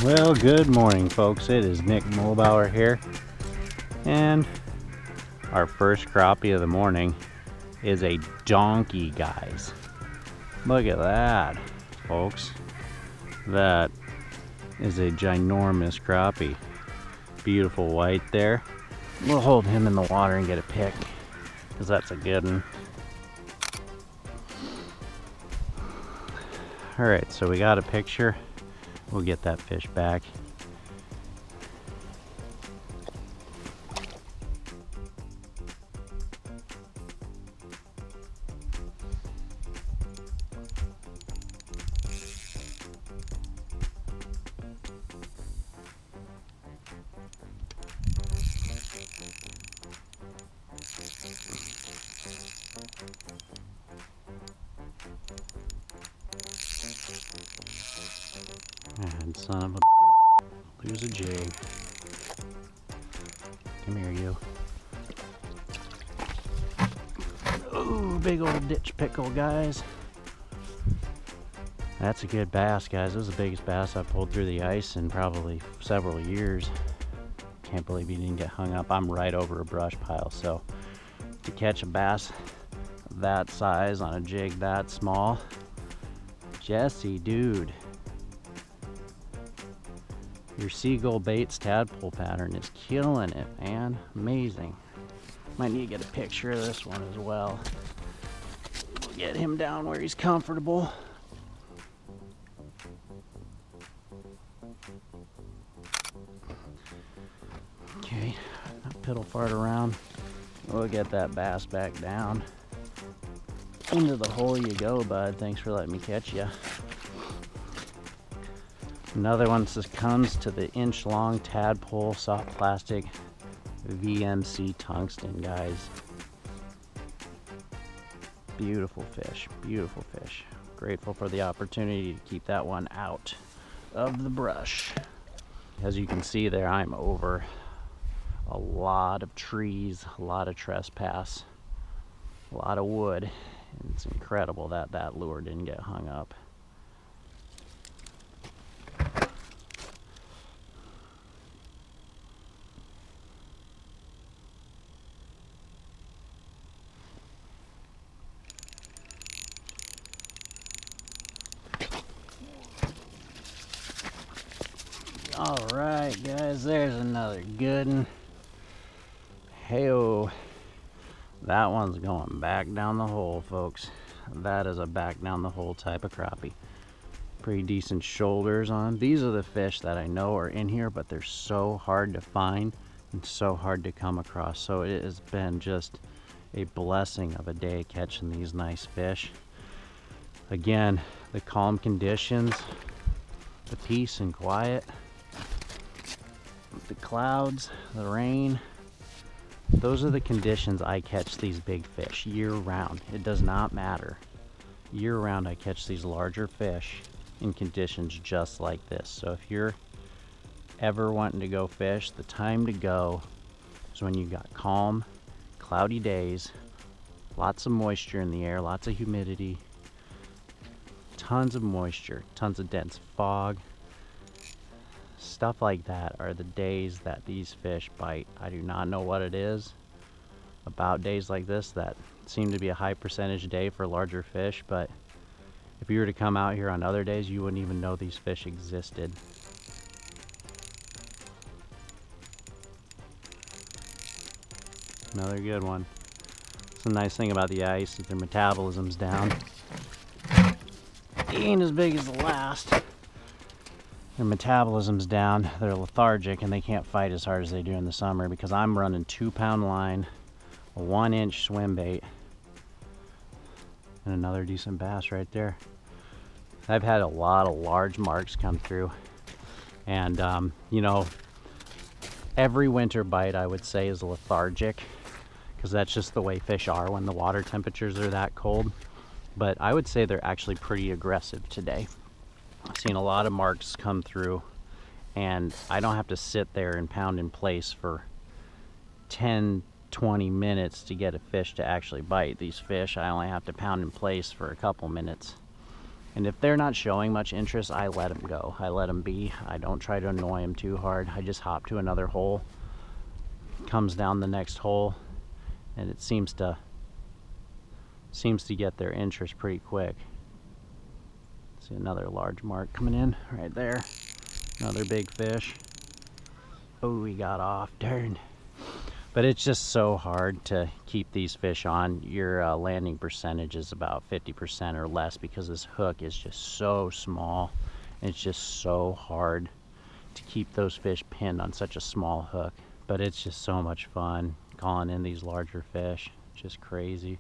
Well, good morning, folks. It is Nick Mulbauer here, and our first crappie of the morning is a donkey, guys. Look at that, folks. That is a ginormous crappie. Beautiful white there. We'll hold him in the water and get a pic, because that's a good one. Alright, so we got a picture. We'll get that fish back. And son of a lose a jig. Come here, you. Ooh, big old ditch pickle, guys. That's a good bass, guys. This is the biggest bass I've pulled through the ice in probably several years. Can't believe he didn't get hung up. I'm right over a brush pile, so to catch a bass that size on a jig that small, Jesse, dude. Your Seagull Baits tadpole pattern is killing it, man. Amazing. Might need to get a picture of this one as well. We'll get him down where he's comfortable. Okay, not piddle fart around. We'll get that bass back down. Into the hole you go, bud. Thanks for letting me catch you. Another one succumbs to the inch-long tadpole soft plastic VMC Tungsten, guys. Beautiful fish, beautiful fish. Grateful for the opportunity to keep that one out of the brush. As you can see there, I'm over a lot of trees, a lot of trespass, a lot of wood. And it's incredible that that lure didn't get hung up. All right, guys, there's another good one. Hey-oh. That one's going back down the hole, folks. That is a back down the hole type of crappie. Pretty decent shoulders on. These are the fish that I know are in here, but they're so hard to find and so hard to come across. So it has been just a blessing of a day catching these nice fish. Again, the calm conditions, the peace and quiet, the clouds, the rain. Those are the conditions I catch these big fish year round. It does not matter. Year round I catch these larger fish in conditions just like this. So if you're ever wanting to go fish, the time to go is when you've got calm, cloudy days, lots of moisture in the air, lots of humidity, tons of moisture, tons of dense fog. Stuff like that are the days that these fish bite. I do not know what it is about days like this that seem to be a high percentage day for larger fish, but if you were to come out here on other days, you wouldn't even know these fish existed. Another good one. It's a nice thing about the ice is their metabolism's down. Ain't as big as the last. Their metabolism's down, they're lethargic, and they can't fight as hard as they do in the summer because I'm running 2-pound line, a 1-inch swim bait, and another decent bass right there. I've had a lot of large marks come through, and you know, every winter bite I would say is lethargic because that's just the way fish are when the water temperatures are that cold. But I would say they're actually pretty aggressive today. I've seen a lot of marks come through, and I don't have to sit there and pound in place for 10-20 minutes to get a fish to actually bite. These fish I only have to pound in place for a couple minutes, And if they're not showing much interest, I let them go. I let them be. I don't try to annoy them too hard. I just hop to another hole, comes down the next hole, and it seems to get their interest pretty quick. See another large mark coming in right there. Another big fish. Oh, he got off, darn. But it's just so hard to keep these fish on. Your landing percentage is about 50% or less because this hook is just so small. And it's just so hard to keep those fish pinned on such a small hook. But it's just so much fun calling in these larger fish. Just crazy.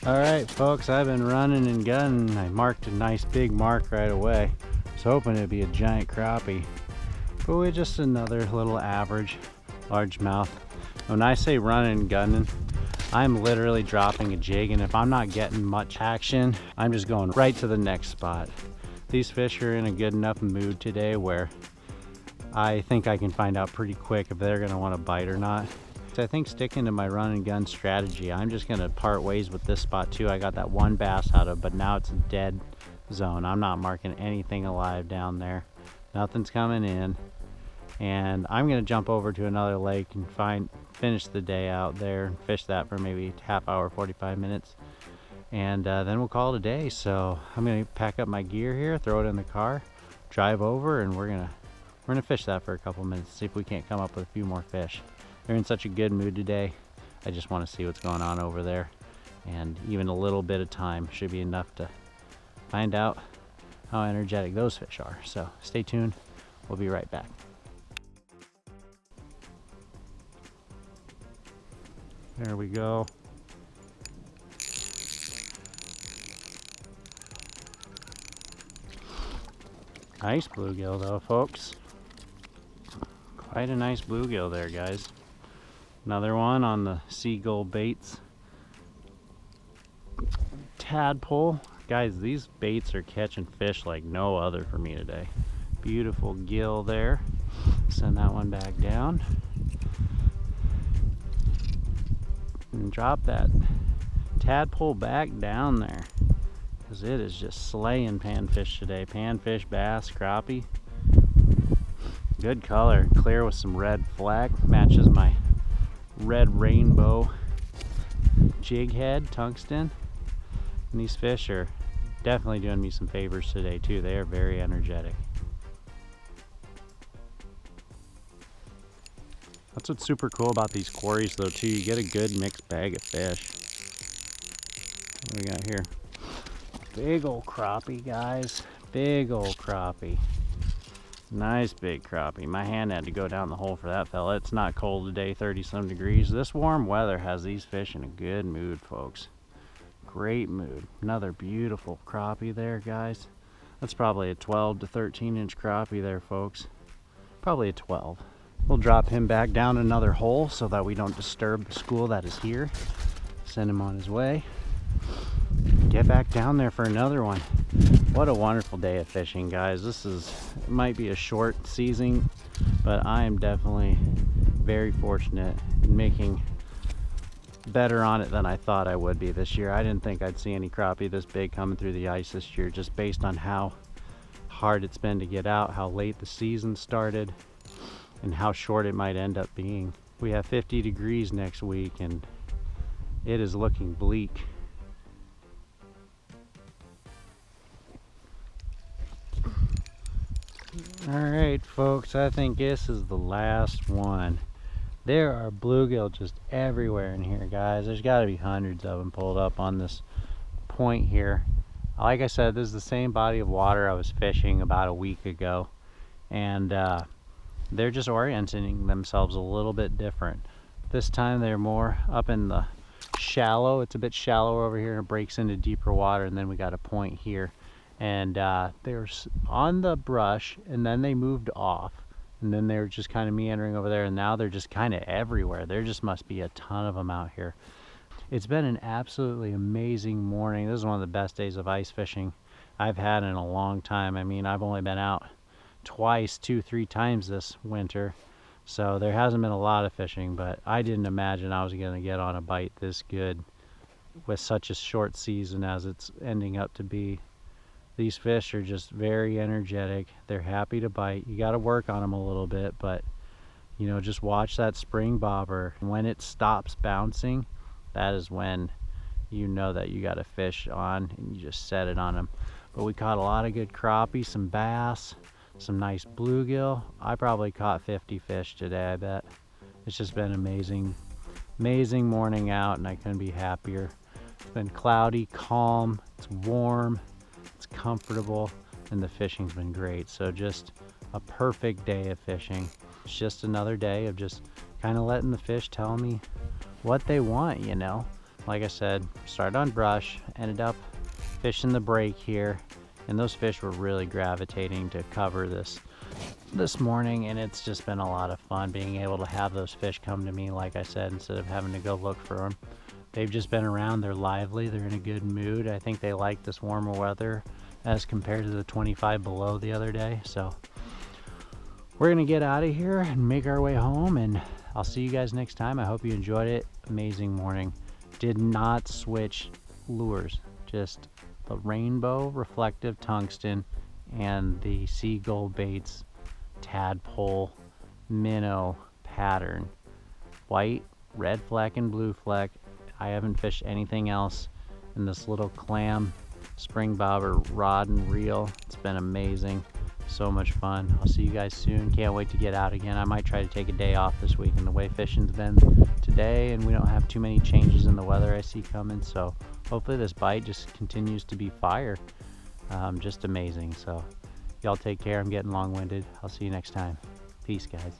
All right, folks, I've been running and gunning. I marked a nice big mark right away. I was hoping it'd be a giant crappie, but we're just another little average largemouth. When I say running and gunning, I'm literally dropping a jig, and if I'm not getting much action, I'm just going right to the next spot. These fish are in a good enough mood today where I think I can find out pretty quick if they're gonna want to bite or not. I think sticking to my run and gun strategy, I'm just gonna part ways with this spot too. I got that one bass out of, but now it's a dead zone. I'm not marking anything alive down there. Nothing's coming in. And I'm gonna jump over to another lake and finish the day out there and fish that for maybe half hour, 45 minutes. And then we'll call it a day. So I'm gonna pack up my gear here, throw it in the car, drive over, and we're gonna fish that for a couple minutes, see if we can't come up with a few more fish. They're in such a good mood today. I just want to see what's going on over there. And even a little bit of time should be enough to find out how energetic those fish are. So stay tuned. We'll be right back. There we go. Nice bluegill though, folks. Quite a nice bluegill there, guys. Another one on the Seagull Baits tadpole. Guys, these baits are catching fish like no other for me today. Beautiful gill there. Send that one back down. And drop that tadpole back down there, because it is just slaying panfish today. Panfish, bass, crappie. Good color, clear with some red fleck. Matches my red rainbow jig head tungsten. And these fish are definitely doing me some favors today too. They are very energetic. That's what's super cool about these quarries though too. You get a good mixed bag of fish. What do we got here? Big old crappie, guys. Big old crappie. Nice big crappie. My hand had to go down the hole for that fella. It's not cold today, 30-some degrees. This warm weather has these fish in a good mood, folks. Great mood. Another beautiful crappie there, guys. That's probably a 12 to 13 inch crappie there, folks. Probably a 12. We'll drop him back down another hole so that we don't disturb the school that is here. Send him on his way. Get back down there for another one. What a wonderful day of fishing, guys. It might be a short season, but I am definitely very fortunate in making better on it than I thought I would be this year. I didn't think I'd see any crappie this big coming through the ice this year, just based on how hard it's been to get out, how late the season started, and how short it might end up being. We have 50 degrees next week, and it is looking bleak. Alright folks, I think this is the last one. There are bluegill just everywhere in here, guys. There's got to be hundreds of them pulled up on this point here. Like I said, this is the same body of water I was fishing about a week ago, and they're just orienting themselves a little bit different. This time they're more up in the shallow. It's a bit shallower over here and it breaks into deeper water, and then we got a point here. And they were on the brush, and then they moved off, and then they were just kind of meandering over there, and now they're just kind of everywhere. There just must be a ton of them out here. It's been an absolutely amazing morning. This is one of the best days of ice fishing I've had in a long time. I mean, I've only been out twice, 2-3 times this winter, so there hasn't been a lot of fishing, but I didn't imagine I was going to get on a bite this good with such a short season as it's ending up to be. These fish are just very energetic. They're happy to bite. You got to work on them a little bit, but you know, just watch that spring bobber. When it stops bouncing, that is when you know that you got a fish on, and you just set it on them. But we caught a lot of good crappie, some bass, some nice bluegill. I probably caught 50 fish today, I bet. It's just been amazing morning out, and I couldn't be happier. It's been cloudy, calm, it's warm, it's comfortable, and the fishing's been great. So just a perfect day of fishing. It's just another day of just kind of letting the fish tell me what they want, you know. Like I said, started on brush, ended up fishing the break here, and those fish were really gravitating to cover this morning, and it's just been a lot of fun being able to have those fish come to me, like I said, instead of having to go look for them. They've just been around, they're lively, they're in a good mood. I think they like this warmer weather as compared to the 25 below the other day. So we're gonna get out of here and make our way home, and I'll see you guys next time. I hope you enjoyed it. Amazing morning. Did not switch lures, just the rainbow reflective tungsten and the Seagull Baits tadpole minnow pattern. White, red fleck, and blue fleck. I haven't fished anything else in this little clam spring bobber rod and reel. It's been amazing. So much fun. I'll see you guys soon. Can't wait to get out again. I might try to take a day off this week, and the way fishing's been today, and we don't have too many changes in the weather I see coming, so hopefully this bite just continues to be fire. Just amazing. So y'all take care. I'm getting long-winded. I'll see you next time. Peace, guys.